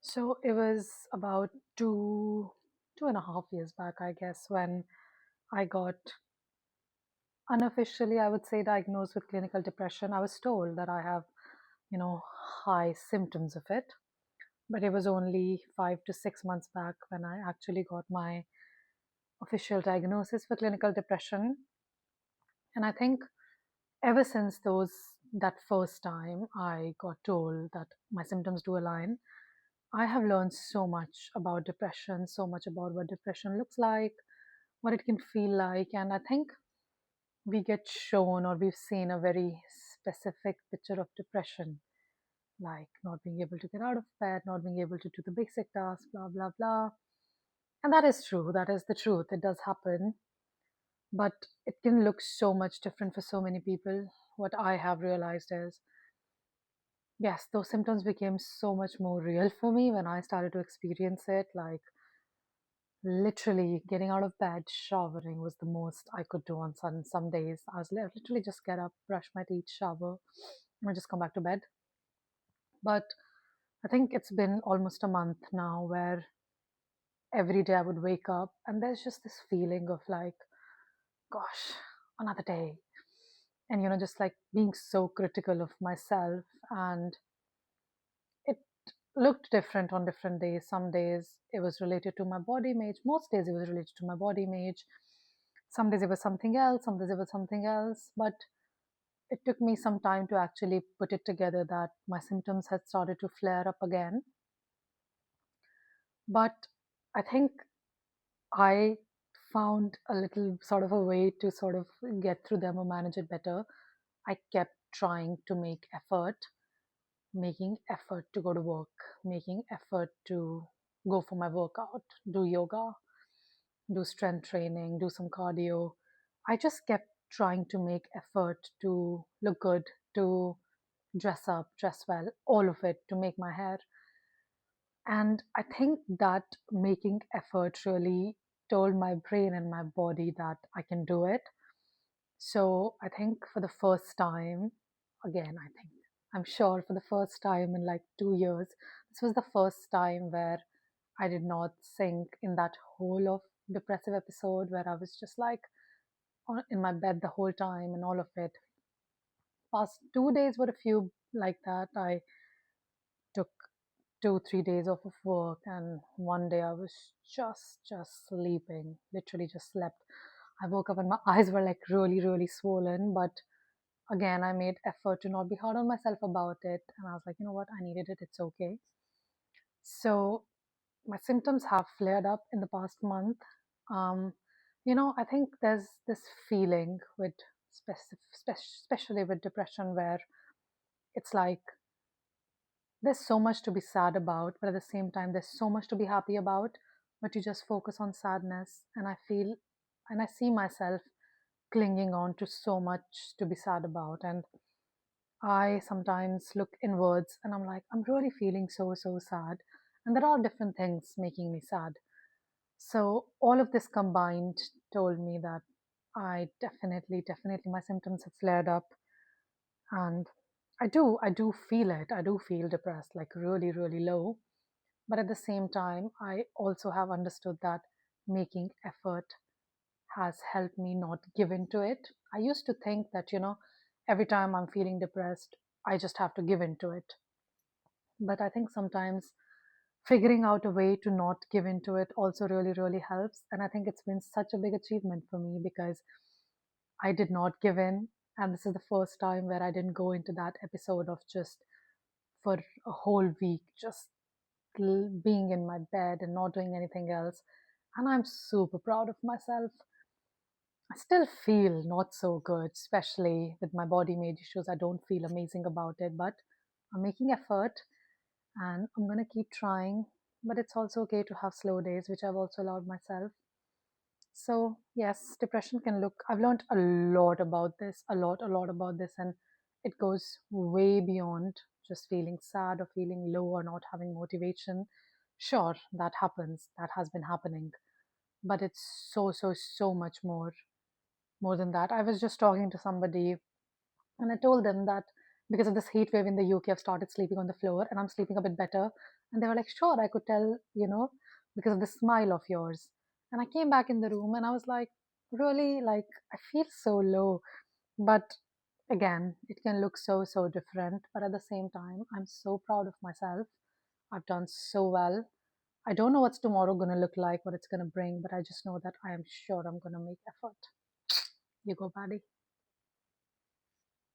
So it was about 2.5 years back, I guess, when I got unofficially, I would say, diagnosed with clinical depression. I was told that I have, high symptoms of it, but it was only 5 to 6 months back when I actually got my official diagnosis for clinical depression. And I think ever since that first time I got told that my symptoms do align, I have learned so much about depression, so much about what depression looks like, what it can feel like. And I think we get shown or we've seen a very specific picture of depression, like not being able to get out of bed, not being able to do the basic tasks, blah, blah, blah. And that is true. That is the truth. It does happen. But it can look so much different for so many people. What I have realized is, yes, those symptoms became so much more real for me when I started to experience it. Like, literally getting out of bed, showering was the most I could do on some days. I was literally just get up, brush my teeth, shower, and just come back to bed. But I think it's been almost a month now where every day I would wake up and there's just this feeling of like, gosh, another day. And, just like being so critical of myself. And it looked different on different days. Some days it was related to my body image. Most days it was related to my body image. Some days it was something else. Some days it was something else. But it took me some time to actually put it together that my symptoms had started to flare up again. But I think I found a little sort of a way to sort of get through them or manage it better. I kept trying to make effort, making effort to go to work, making effort to go for my workout, do yoga, do strength training, do some cardio. I just kept trying to make effort to look good, to dress up, dress well, all of it, to make my hair. And I think that making effort really told my brain and my body that I can do it. So I think for the first time, again, I'm sure for the first time in like 2 years, this was the first time where I did not sink in that hole of depressive episode where I was just like in my bed the whole time and all of it. Past 2 days were a few like that. I took 2 3 days off of work, and one day I was just sleeping, literally just slept. I woke up and my eyes were like really swollen, but again I made effort to not be hard on myself about it, and I was like, you know what, I needed it, it's okay. So my symptoms have flared up in the past month. um, I think there's this feeling with especially with depression where it's like there's so much to be sad about, but at the same time, there's so much to be happy about. But you just focus on sadness. And I feel and I see myself clinging on to so much to be sad about. And I sometimes look inwards and I'm like, I'm really feeling so sad. And there are different things making me sad. So all of this combined told me that I definitely, my symptoms have flared up, and I do feel it. I do feel depressed, like really low. But at the same time, I also have understood that making effort has helped me not give in to it. I used to think that, every time I'm feeling depressed, I just have to give in to it. But I think sometimes figuring out a way to not give in to it also really helps. And I think it's been such a big achievement for me because I did not give in. And this is the first time where I didn't go into that episode of just for a whole week, just being in my bed and not doing anything else. And I'm super proud of myself. I still feel not so good, especially with my body image issues. I don't feel amazing about it, but I'm making effort and I'm going to keep trying. But it's also okay to have slow days, which I've also allowed myself. So, yes, depression can look, I've learned a lot about this, and it goes way beyond just feeling sad or feeling low or not having motivation. Sure, that happens, that has been happening, but it's so much more than that. I was just talking to somebody and I told them that because of this heat wave in the UK, I've started sleeping on the floor and I'm sleeping a bit better. And they were like, sure, I could tell, because of the smile of yours. And I came back in the room and I was like, really, like, I feel so low. But again, it can look so, so different. But at the same time, I'm so proud of myself. I've done so well. I don't know what's tomorrow going to look like, what it's going to bring, but I just know that I am sure I'm going to make effort. You go, Paddy.